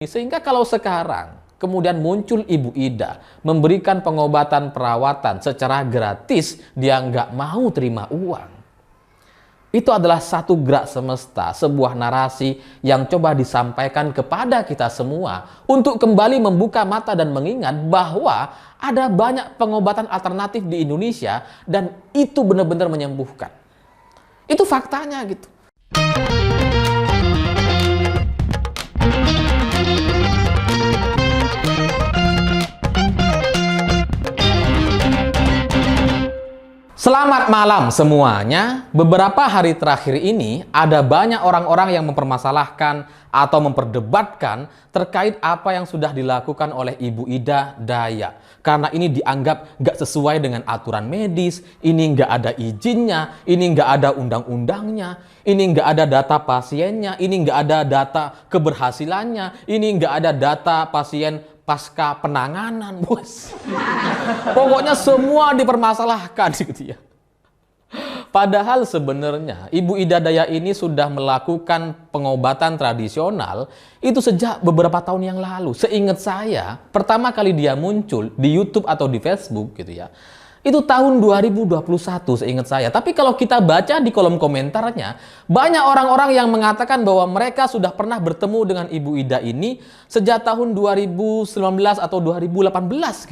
Sehingga kalau sekarang kemudian muncul Ibu Ida memberikan pengobatan perawatan secara gratis, dia nggak mau terima uang. Itu adalah satu gerak semesta, sebuah narasi yang coba disampaikan kepada kita semua untuk kembali membuka mata dan mengingat bahwa ada banyak pengobatan alternatif di Indonesia dan itu benar-benar menyembuhkan. Itu faktanya gitu. Selamat malam semuanya. Beberapa hari terakhir ini ada banyak orang-orang yang mempermasalahkan atau memperdebatkan terkait apa yang sudah dilakukan oleh Ibu Ida Dayak. Karena ini dianggap nggak sesuai dengan aturan medis, ini nggak ada izinnya, ini nggak ada undang-undangnya, ini nggak ada data pasiennya, ini nggak ada data keberhasilannya, ini nggak ada data pasien pasca penanganan, bos. Pokoknya semua dipermasalahkan gitu ya. Padahal sebenarnya Ibu Ida Dayak ini sudah melakukan pengobatan tradisional itu sejak beberapa tahun yang lalu. Seingat saya, pertama kali dia muncul di YouTube atau di Facebook gitu ya. Itu tahun 2021 seingat saya. Tapi kalau kita baca di kolom komentarnya, banyak orang-orang yang mengatakan bahwa mereka sudah pernah bertemu dengan Ibu Ida ini sejak tahun 2019 atau 2018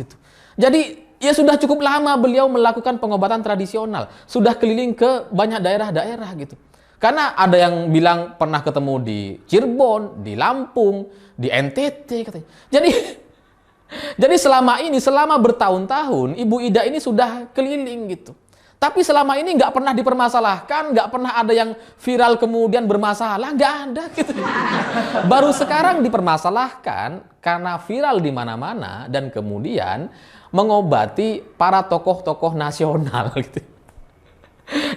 gitu. Jadi ya sudah cukup lama beliau melakukan pengobatan tradisional. Sudah keliling ke banyak daerah-daerah gitu. Karena ada yang bilang pernah ketemu di Cirebon, di Lampung, di NTT katanya. Jadi selama bertahun-tahun, Ibu Ida ini sudah keliling gitu. Tapi selama ini nggak pernah dipermasalahkan, nggak pernah ada yang viral kemudian bermasalah, nggak ada gitu. Baru sekarang dipermasalahkan karena viral di mana-mana dan kemudian mengobati para tokoh-tokoh nasional gitu.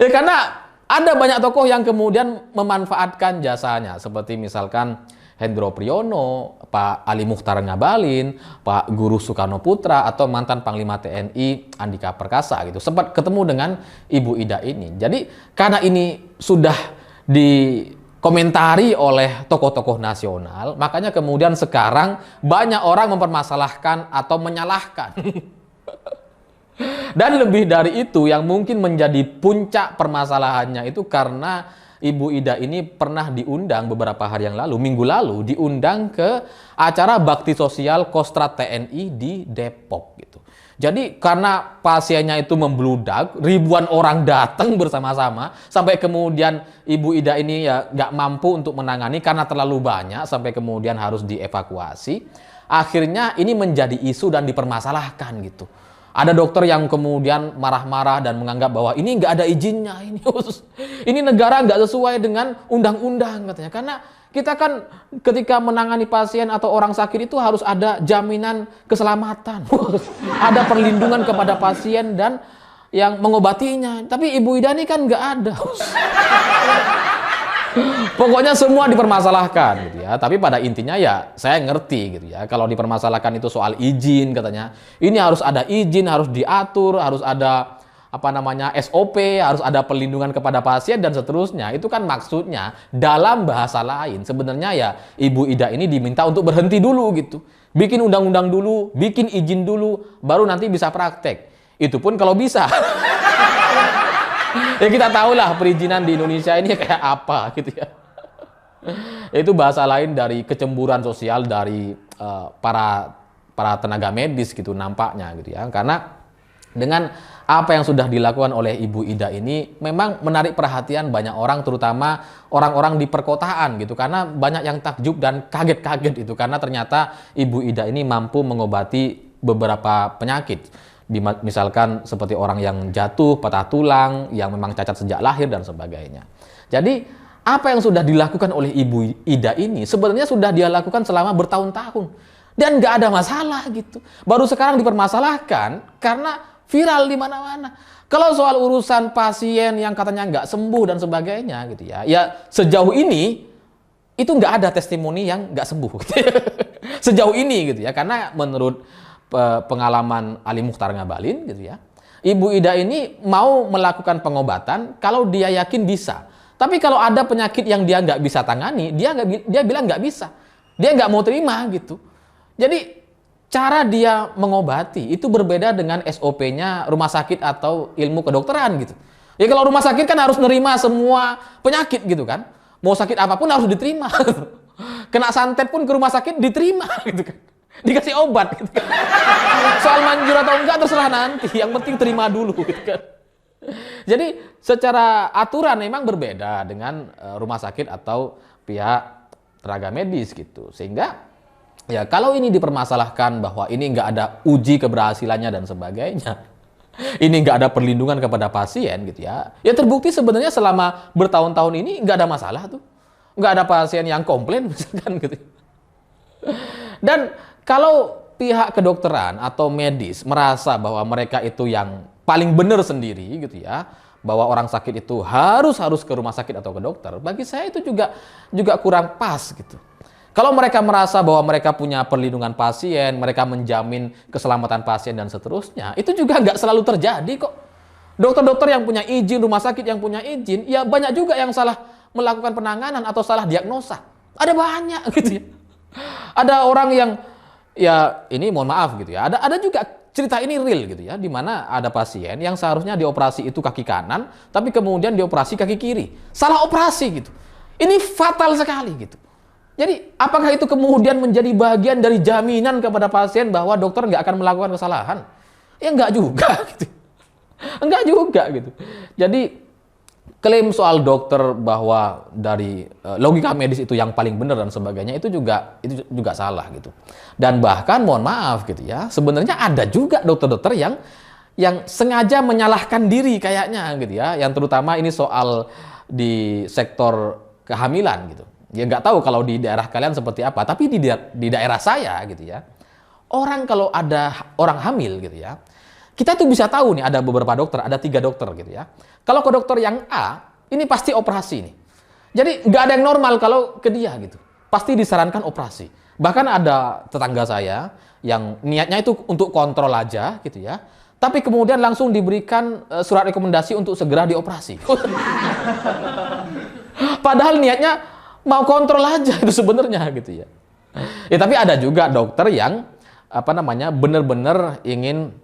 Ya karena ada banyak tokoh yang kemudian memanfaatkan jasanya, seperti misalkan Hendro Priyono, Pak Ali Muchtar Ngabalin, Pak Guru Soekarno Putra, atau mantan Panglima TNI Andika Perkasa gitu. Sempat ketemu dengan Ibu Ida ini. Jadi karena ini sudah dikomentari oleh tokoh-tokoh nasional, makanya kemudian sekarang banyak orang mempermasalahkan atau menyalahkan. Dan lebih dari itu yang mungkin menjadi puncak permasalahannya itu karena Ibu Ida ini pernah diundang beberapa hari yang lalu, minggu lalu, diundang ke acara bakti sosial Kostrad TNI di Depok gitu. Jadi karena pasiennya itu membludak, ribuan orang datang bersama-sama, sampai kemudian Ibu Ida ini ya nggak mampu untuk menangani karena terlalu banyak, sampai kemudian harus dievakuasi. Akhirnya ini menjadi isu dan dipermasalahkan gitu. Ada dokter yang kemudian marah-marah dan menganggap bahwa ini nggak ada izinnya, ini negara nggak sesuai dengan undang-undang katanya. Karena kita kan ketika menangani pasien atau orang sakit itu harus ada jaminan keselamatan, ada perlindungan kepada pasien dan yang mengobatinya. Tapi Ibu Ida ini kan nggak ada. Pokoknya semua dipermasalahkan gitu ya. Tapi pada intinya ya saya ngerti gitu ya. Kalau dipermasalahkan itu soal izin katanya. Ini harus ada izin, harus diatur, harus ada SOP, harus ada perlindungan kepada pasien dan seterusnya. Itu kan maksudnya dalam bahasa lain sebenarnya ya Ibu Ida ini diminta untuk berhenti dulu gitu. Bikin undang-undang dulu, bikin izin dulu, baru nanti bisa praktek. Itu pun kalau bisa. Ya kita tahulah perizinan di Indonesia ini kayak apa gitu ya. Itu bahasa lain dari kecemburuan sosial dari para tenaga medis gitu nampaknya gitu ya. Karena dengan apa yang sudah dilakukan oleh Ibu Ida ini memang menarik perhatian banyak orang, terutama orang-orang di perkotaan gitu. Karena banyak yang takjub dan kaget-kaget itu karena ternyata Ibu Ida ini mampu mengobati beberapa penyakit. Misalkan seperti orang yang jatuh, patah tulang, yang memang cacat sejak lahir dan sebagainya. Jadi apa yang sudah dilakukan oleh Ibu Ida ini sebenarnya sudah dia lakukan selama bertahun-tahun. Dan nggak ada masalah gitu. Baru sekarang dipermasalahkan karena viral di mana-mana. Kalau soal urusan pasien yang katanya nggak sembuh dan sebagainya gitu ya. Ya sejauh ini itu nggak ada testimoni yang nggak sembuh. Gitu ya. Sejauh ini gitu ya. Karena menurut pengalaman Ali Muchtar Ngabalin gitu ya. Ibu Ida ini mau melakukan pengobatan kalau dia yakin bisa. Tapi kalau ada penyakit yang dia nggak bisa tangani, dia bilang nggak bisa. Dia nggak mau terima gitu. Jadi cara dia mengobati itu berbeda dengan SOP-nya rumah sakit atau ilmu kedokteran gitu. Ya kalau rumah sakit kan harus nerima semua penyakit gitu kan. Mau sakit apapun harus diterima. Kena santet pun ke rumah sakit diterima gitu kan. Dikasih obat gitu kan. Soal manjur atau enggak terserah nanti, yang penting terima dulu gitu kan. Jadi secara aturan memang berbeda dengan rumah sakit atau pihak tenaga medis gitu. Sehingga ya kalau ini dipermasalahkan bahwa ini nggak ada uji keberhasilannya dan sebagainya, ini nggak ada perlindungan kepada pasien gitu ya. Ya terbukti sebenarnya selama bertahun-tahun ini nggak ada masalah tuh. Nggak ada pasien yang komplain misalkan gitu. Dan kalau pihak kedokteran atau medis merasa bahwa mereka itu yang paling benar sendiri gitu ya, bahwa orang sakit itu harus ke rumah sakit atau ke dokter, bagi saya itu juga kurang pas gitu. Kalau mereka merasa bahwa mereka punya perlindungan pasien, mereka menjamin keselamatan pasien dan seterusnya, itu juga nggak selalu terjadi kok. Dokter-dokter yang punya izin, rumah sakit yang punya izin, ya banyak juga yang salah melakukan penanganan atau salah diagnosa. Ada banyak gitu ya. Ada orang yang, ya ini mohon maaf gitu ya, ada juga cerita ini real gitu ya, di mana ada pasien yang seharusnya dioperasi itu kaki kanan, tapi kemudian dioperasi kaki kiri. Salah operasi gitu. Ini fatal sekali gitu. Jadi apakah itu kemudian menjadi bagian dari jaminan kepada pasien bahwa dokter nggak akan melakukan kesalahan? Ya nggak juga gitu. Enggak juga gitu. Jadi klaim soal dokter bahwa dari logika medis itu yang paling benar dan sebagainya itu juga salah gitu. Dan bahkan mohon maaf gitu ya, sebenarnya ada juga dokter-dokter yang sengaja menyalahkan diri kayaknya gitu ya, yang terutama ini soal di sektor kehamilan gitu. Ya nggak tahu kalau di daerah kalian seperti apa, tapi di daerah saya gitu ya, orang kalau ada orang hamil gitu ya, kita tuh bisa tahu nih, ada beberapa dokter, ada 3 dokter gitu ya. Kalau ke dokter yang A, ini pasti operasi nih. Jadi nggak ada yang normal kalau ke dia gitu. Pasti disarankan operasi. Bahkan ada tetangga saya yang niatnya itu untuk kontrol aja gitu ya. Tapi kemudian langsung diberikan surat rekomendasi untuk segera dioperasi. Padahal niatnya mau kontrol aja itu sebenarnya gitu ya. Ya tapi ada juga dokter yang benar-benar ingin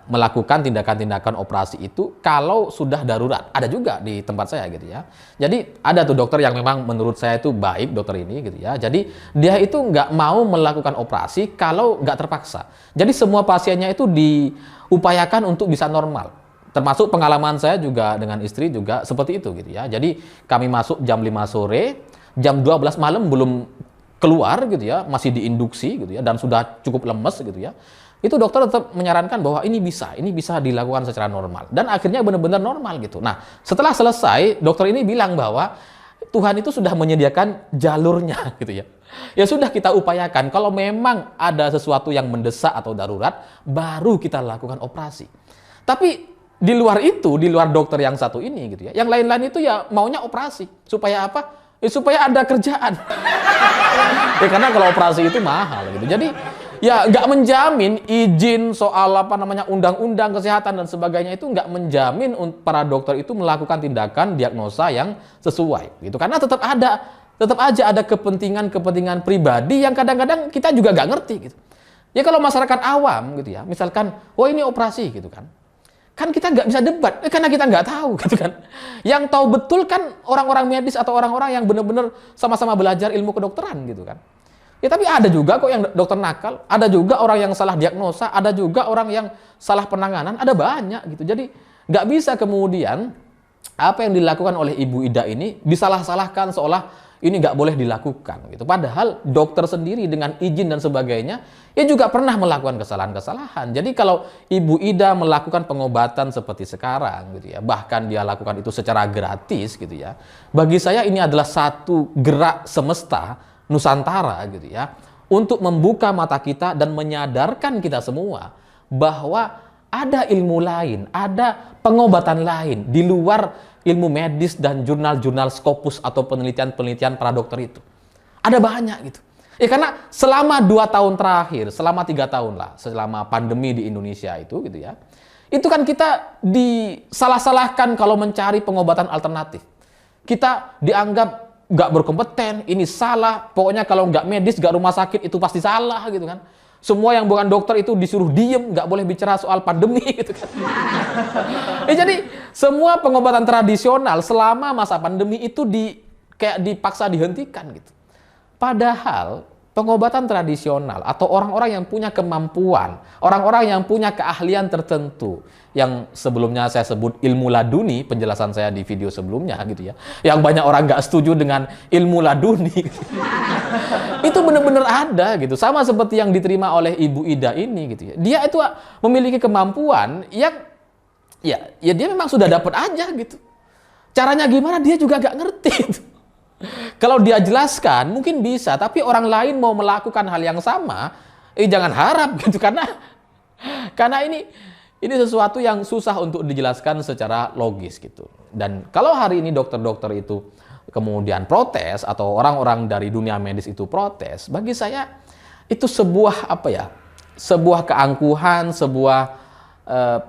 melakukan tindakan-tindakan operasi itu kalau sudah darurat. Ada juga di tempat saya gitu ya. Jadi ada tuh dokter yang memang menurut saya itu baik, dokter ini gitu ya. Jadi dia itu nggak mau melakukan operasi kalau nggak terpaksa. Jadi semua pasiennya itu diupayakan untuk bisa normal. Termasuk pengalaman saya juga dengan istri juga seperti itu gitu ya. Jadi kami masuk jam 5 sore, jam 12 malam belum keluar gitu ya, masih diinduksi gitu ya, dan sudah cukup lemes gitu ya. Itu dokter tetap menyarankan bahwa ini bisa dilakukan secara normal. Dan akhirnya benar-benar normal gitu. Nah, setelah selesai, dokter ini bilang bahwa Tuhan itu sudah menyediakan jalurnya gitu ya. Ya sudah kita upayakan, kalau memang ada sesuatu yang mendesak atau darurat, baru kita lakukan operasi. Tapi di luar itu, di luar dokter yang satu ini gitu ya, yang lain-lain itu ya maunya operasi. Supaya apa? Ya, supaya ada kerjaan. Ya karena kalau operasi itu mahal gitu. Jadi ya nggak menjamin izin soal undang-undang kesehatan dan sebagainya, itu nggak menjamin para dokter itu melakukan tindakan diagnosa yang sesuai gitu. Karena tetap aja ada kepentingan pribadi yang kadang-kadang kita juga nggak ngerti gitu. Ya kalau masyarakat awam gitu ya, misalkan, wah ini operasi gitu kan kita nggak bisa debat, karena kita nggak tahu gitu kan. Yang tahu betul kan orang-orang medis atau orang-orang yang benar-benar sama-sama belajar ilmu kedokteran gitu kan. Ya tapi ada juga kok yang dokter nakal, ada juga orang yang salah diagnosa, ada juga orang yang salah penanganan, ada banyak gitu. Jadi nggak bisa kemudian apa yang dilakukan oleh Ibu Ida ini disalah-salahkan seolah ini nggak boleh dilakukan gitu. Padahal dokter sendiri dengan izin dan sebagainya, ya juga pernah melakukan kesalahan-kesalahan. Jadi kalau Ibu Ida melakukan pengobatan seperti sekarang gitu ya, bahkan dia lakukan itu secara gratis gitu ya, bagi saya ini adalah satu gerak semesta Nusantara gitu ya, untuk membuka mata kita dan menyadarkan kita semua bahwa ada ilmu lain, ada pengobatan lain di luar ilmu medis dan jurnal-jurnal Scopus atau penelitian-penelitian para dokter itu. Ada banyak gitu. Ya karena selama 2 tahun terakhir, selama 3 tahun lah, selama pandemi di Indonesia itu gitu ya, itu kan kita disalah-salahkan kalau mencari pengobatan alternatif. Kita dianggap nggak berkompeten, ini salah. Pokoknya kalau nggak medis, nggak rumah sakit itu pasti salah gitu kan. Semua yang bukan dokter itu disuruh diem, nggak boleh bicara soal pandemi gitu kan. Jadi semua pengobatan tradisional selama masa pandemi itu kayak dipaksa dihentikan gitu. Padahal pengobatan tradisional atau orang-orang yang punya kemampuan, orang-orang yang punya keahlian tertentu, yang sebelumnya saya sebut ilmu laduni, penjelasan saya di video sebelumnya gitu ya, yang banyak orang nggak setuju dengan ilmu laduni gitu. Itu benar-benar ada gitu, sama seperti yang diterima oleh Ibu Ida ini gitu ya. Dia itu memiliki kemampuan yang ya dia memang sudah dapat aja gitu. Caranya gimana dia juga nggak ngerti gitu. Kalau dia jelaskan mungkin bisa, tapi orang lain mau melakukan hal yang sama, jangan harap gitu, karena ini sesuatu yang susah untuk dijelaskan secara logis gitu. Dan kalau hari ini dokter-dokter itu kemudian protes atau orang-orang dari dunia medis itu protes, bagi saya itu sebuah sebuah keangkuhan, sebuah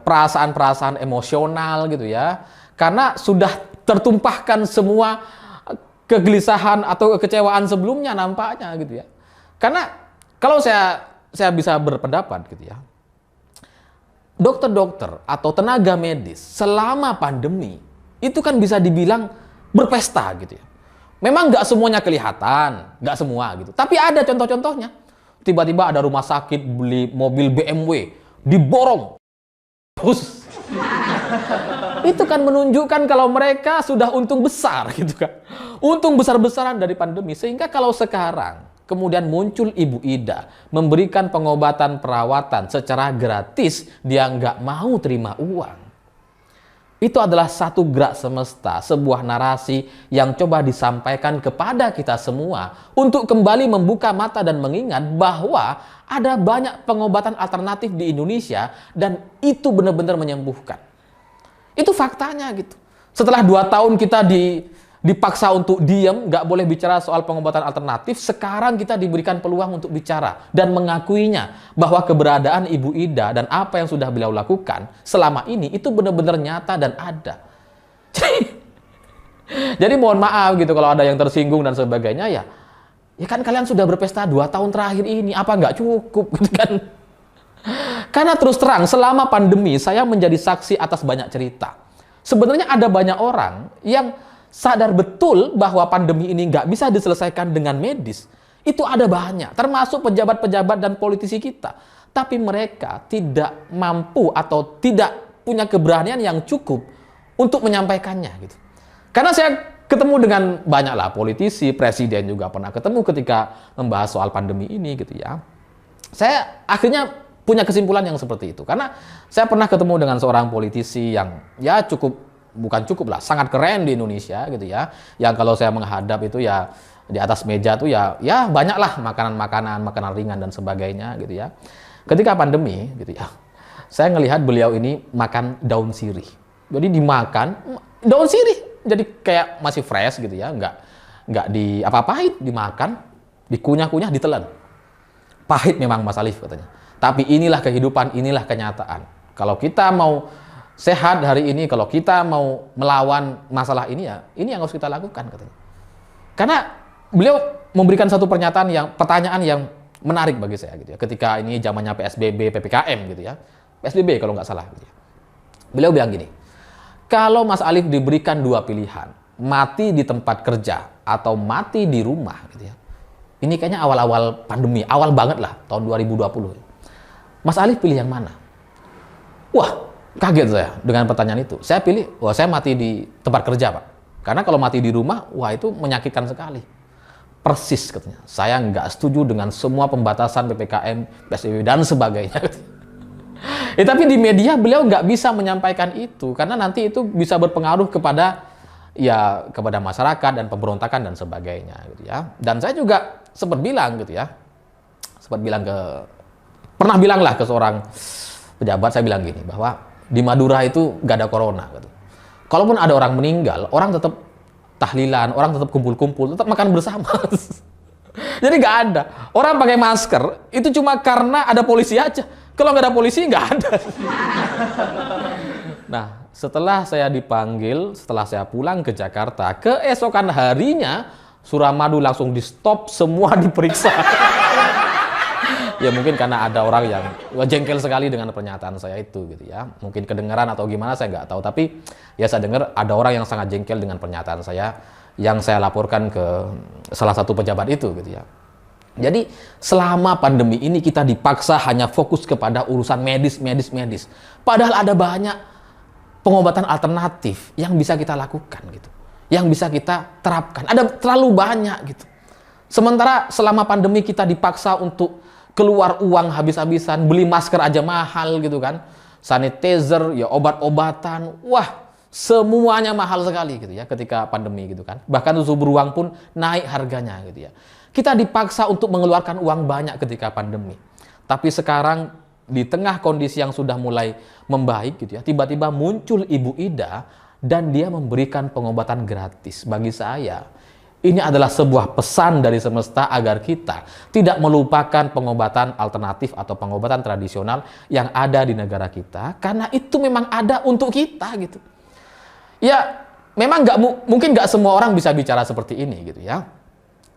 perasaan-perasaan emosional gitu ya, karena sudah tertumpahkan semua kegelisahan atau kekecewaan sebelumnya nampaknya gitu ya. Karena kalau saya bisa berpendapat gitu ya, dokter-dokter atau tenaga medis selama pandemi itu kan bisa dibilang berpesta gitu ya. Memang nggak semuanya kelihatan, nggak semua gitu. Tapi ada contoh-contohnya. Tiba-tiba ada rumah sakit beli mobil BMW, diborong. Bus. Itu kan menunjukkan kalau mereka sudah untung besar gitu kan. Untung besar-besaran dari pandemi. Sehingga kalau sekarang kemudian muncul Ibu Ida memberikan pengobatan perawatan secara gratis, dia nggak mau terima uang. Itu adalah satu gerak semesta, sebuah narasi yang coba disampaikan kepada kita semua untuk kembali membuka mata dan mengingat bahwa ada banyak pengobatan alternatif di Indonesia dan itu benar-benar menyembuhkan. Itu faktanya gitu. Setelah 2 tahun kita dipaksa untuk diam, nggak boleh bicara soal pengobatan alternatif, sekarang kita diberikan peluang untuk bicara dan mengakuinya bahwa keberadaan Ibu Ida dan apa yang sudah beliau lakukan selama ini itu benar-benar nyata dan ada. Jadi mohon maaf gitu kalau ada yang tersinggung dan sebagainya ya kan kalian sudah berpesta 2 tahun terakhir ini, apa nggak cukup gitu kan? Karena terus terang selama pandemi saya menjadi saksi atas banyak cerita. Sebenarnya ada banyak orang yang sadar betul bahwa pandemi ini nggak bisa diselesaikan dengan medis. Itu ada banyak, termasuk pejabat-pejabat dan politisi kita. Tapi mereka tidak mampu atau tidak punya keberanian yang cukup untuk menyampaikannya gitu. Karena saya ketemu dengan banyaklah politisi, presiden juga pernah ketemu ketika membahas soal pandemi ini gitu ya. Saya akhirnya punya kesimpulan yang seperti itu. Karena saya pernah ketemu dengan seorang politisi yang ya sangat keren di Indonesia gitu ya. Yang kalau saya menghadap itu ya di atas meja tuh ya banyaklah makanan ringan dan sebagainya gitu ya. Ketika pandemi gitu ya, saya ngelihat beliau ini makan daun sirih. Jadi dimakan daun sirih, jadi kayak masih fresh gitu ya, nggak di apa-apain, dimakan, dikunyah-kunyah, ditelan. Pahit memang Mas Alif katanya. Tapi inilah kehidupan, inilah kenyataan. Kalau kita mau sehat hari ini, kalau kita mau melawan masalah ini ya, ini yang harus kita lakukan katanya. Karena beliau memberikan satu pertanyaan yang menarik bagi saya gitu ya. Ketika ini zamannya PSBB, PPKM gitu ya. PSBB kalau nggak salah gitu ya. Beliau bilang gini, kalau Mas Alif diberikan 2 pilihan, mati di tempat kerja atau mati di rumah gitu ya. Ini kayaknya awal-awal pandemi, awal banget lah tahun 2020. Mas Alif pilih yang mana? Wah, kaget saya dengan pertanyaan itu. Saya pilih, saya mati di tempat kerja, Pak. Karena kalau mati di rumah, itu menyakitkan sekali. Persis katanya. Saya nggak setuju dengan semua pembatasan PPKM, PSBB, dan sebagainya. Tapi di media beliau nggak bisa menyampaikan itu. Karena nanti itu bisa berpengaruh kepada masyarakat dan pemberontakan dan sebagainya. Gitu ya. Dan saya juga sempat bilang gitu ya. Pernah bilang lah ke seorang pejabat, saya bilang gini, bahwa di Madura itu nggak ada corona. Gitu. Kalaupun ada orang meninggal, orang tetap tahlilan, orang tetap kumpul-kumpul, tetap makan bersama. Jadi nggak ada. Orang pakai masker, itu cuma karena ada polisi aja. Kalau nggak ada polisi, nggak ada. Nah, setelah saya dipanggil, setelah saya pulang ke Jakarta, keesokan harinya, Suramadu langsung di stop, semua diperiksa. Ya mungkin karena ada orang yang jengkel sekali dengan pernyataan saya itu gitu ya. Mungkin kedengaran atau gimana saya nggak tahu. Tapi ya saya dengar ada orang yang sangat jengkel dengan pernyataan saya yang saya laporkan ke salah satu pejabat itu gitu ya. Jadi selama pandemi ini kita dipaksa hanya fokus kepada urusan medis. Padahal ada banyak pengobatan alternatif yang bisa kita lakukan gitu. Yang bisa kita terapkan. Ada terlalu banyak gitu. Sementara selama pandemi kita dipaksa untuk keluar uang habis-habisan, beli masker aja mahal gitu kan, sanitizer, ya obat-obatan, wah semuanya mahal sekali gitu ya ketika pandemi gitu kan. Bahkan susu beruang pun naik harganya gitu ya. Kita dipaksa untuk mengeluarkan uang banyak ketika pandemi. Tapi sekarang di tengah kondisi yang sudah mulai membaik gitu ya, tiba-tiba muncul Ibu Ida dan dia memberikan pengobatan gratis. Bagi saya ini adalah sebuah pesan dari semesta agar kita tidak melupakan pengobatan alternatif atau pengobatan tradisional yang ada di negara kita, karena itu memang ada untuk kita gitu. Ya, memang mungkin nggak semua orang bisa bicara seperti ini gitu ya.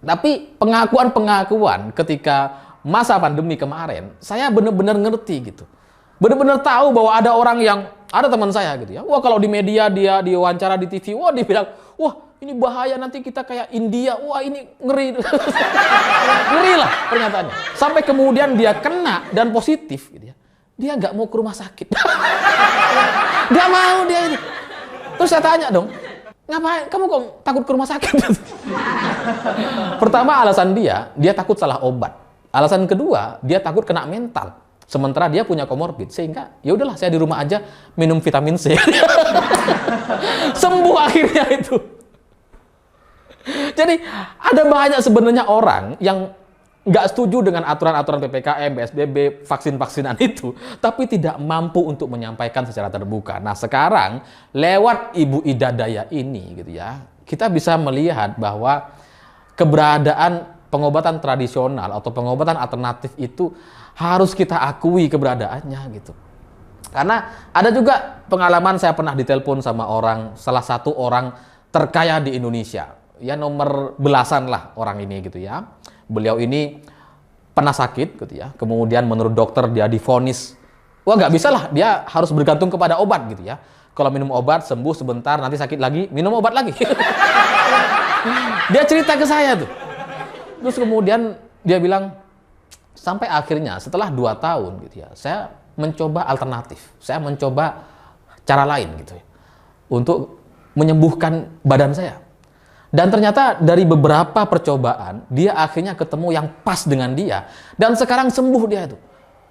Tapi pengakuan-pengakuan ketika masa pandemi kemarin, saya benar-benar ngerti gitu. Benar-benar tahu bahwa ada teman saya gitu ya. Wah, kalau di media dia diwawancara di TV, wah dia bilang, wah ini bahaya, nanti kita kayak India, wah ini ngeri. Ngeri lah pernyataannya. Sampai kemudian dia kena dan positif gitu ya. Dia nggak mau ke rumah sakit. Nggak mau dia ini. Terus saya tanya dong, ngapain kamu kok takut ke rumah sakit? Pertama alasan dia takut salah obat. Alasan kedua, dia takut kena mental. Sementara dia punya komorbid, sehingga ya udahlah saya di rumah aja minum vitamin C. Sembuh akhirnya itu. Jadi ada banyak sebenarnya orang yang nggak setuju dengan aturan-aturan PPKM, PSBB, vaksin-vaksinan itu, tapi tidak mampu untuk menyampaikan secara terbuka. Nah sekarang lewat Ibu Ida Daya ini gitu ya, kita bisa melihat bahwa keberadaan pengobatan tradisional atau pengobatan alternatif itu harus kita akui keberadaannya gitu. Karena ada juga pengalaman saya pernah ditelepon sama salah satu orang terkaya di Indonesia. Ya nomor belasan lah orang ini gitu ya. Beliau ini pernah sakit gitu ya. Kemudian menurut dokter dia divonis, wah nggak bisa lah, dia harus bergantung kepada obat gitu ya. Kalau minum obat sembuh sebentar, nanti sakit lagi, minum obat lagi. Dia cerita ke saya tuh. Terus kemudian dia bilang, sampai akhirnya setelah 2 tahun gitu ya, saya mencoba alternatif, saya mencoba cara lain gitu ya, untuk menyembuhkan badan saya. Dan ternyata dari beberapa percobaan, dia akhirnya ketemu yang pas dengan dia, dan sekarang sembuh dia itu.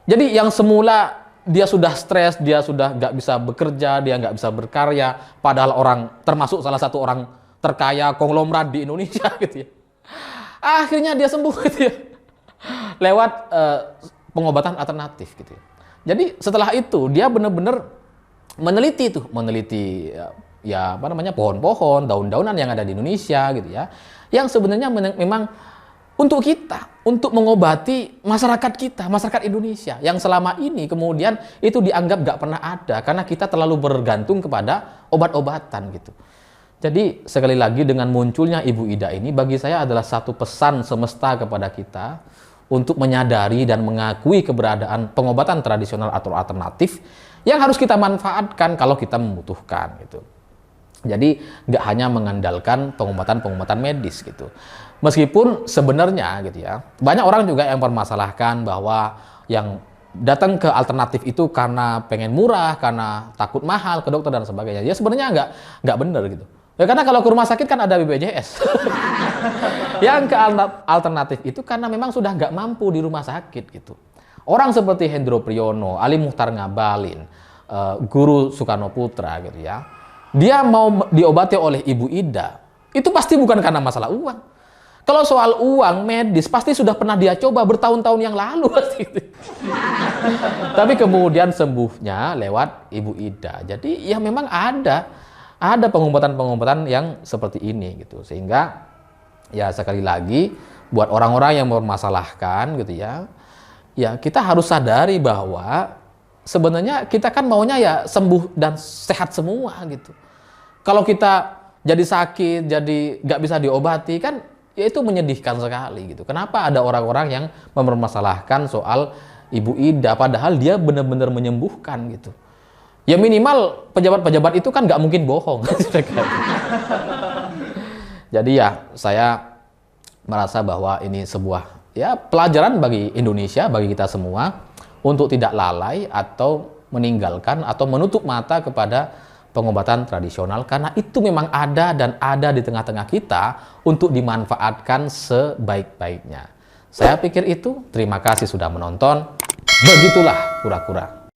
Jadi yang semula dia sudah stres, dia sudah nggak bisa bekerja, dia nggak bisa berkarya, padahal termasuk salah satu orang terkaya konglomerat di Indonesia gitu ya. Akhirnya dia sembuh gitu ya. Lewat pengobatan alternatif gitu ya. Jadi setelah itu dia benar-benar meneliti pohon-pohon, daun-daunan yang ada di Indonesia gitu ya. Yang sebenarnya memang untuk kita, untuk mengobati masyarakat Indonesia yang selama ini kemudian itu dianggap nggak pernah ada karena kita terlalu bergantung kepada obat-obatan gitu. Jadi sekali lagi dengan munculnya Ibu Ida ini bagi saya adalah satu pesan semesta kepada kita untuk menyadari dan mengakui keberadaan pengobatan tradisional atau alternatif yang harus kita manfaatkan kalau kita membutuhkan gitu. Jadi nggak hanya mengandalkan pengobatan medis gitu. Meskipun sebenarnya gitu ya, banyak orang juga yang mempermasalahkan bahwa yang datang ke alternatif itu karena pengen murah, karena takut mahal ke dokter dan sebagainya. Ya sebenarnya nggak benar gitu. Ya karena kalau ke rumah sakit kan ada BPJS. Yang ke alternatif itu karena memang sudah nggak mampu di rumah sakit gitu. Orang seperti Hendro Priyono, Ali Muchtar Ngabalin, Guru Soekarno Putra gitu ya. Dia mau diobati oleh Ibu Ida, itu pasti bukan karena masalah uang. Kalau soal uang medis pasti sudah pernah dia coba bertahun-tahun yang lalu pasti. Tapi kemudian sembuhnya lewat Ibu Ida. Jadi ya memang ada pengobatan-pengobatan yang seperti ini gitu. Sehingga ya sekali lagi buat orang-orang yang mempermasalahkan gitu ya, ya kita harus sadari bahwa sebenarnya kita kan maunya ya sembuh dan sehat semua gitu. Kalau kita jadi sakit, jadi nggak bisa diobati kan Ya itu menyedihkan sekali gitu. Kenapa ada orang-orang yang mempermasalahkan soal Ibu Ida padahal dia benar-benar menyembuhkan gitu. Ya minimal pejabat-pejabat itu kan nggak mungkin bohong. Jadi ya saya merasa bahwa ini sebuah ya pelajaran bagi Indonesia, bagi kita semua untuk tidak lalai atau meninggalkan atau menutup mata kepada pengobatan tradisional karena itu memang ada dan ada di tengah-tengah kita untuk dimanfaatkan sebaik-baiknya. Saya pikir itu. Terima kasih sudah menonton. Begitulah kura-kura.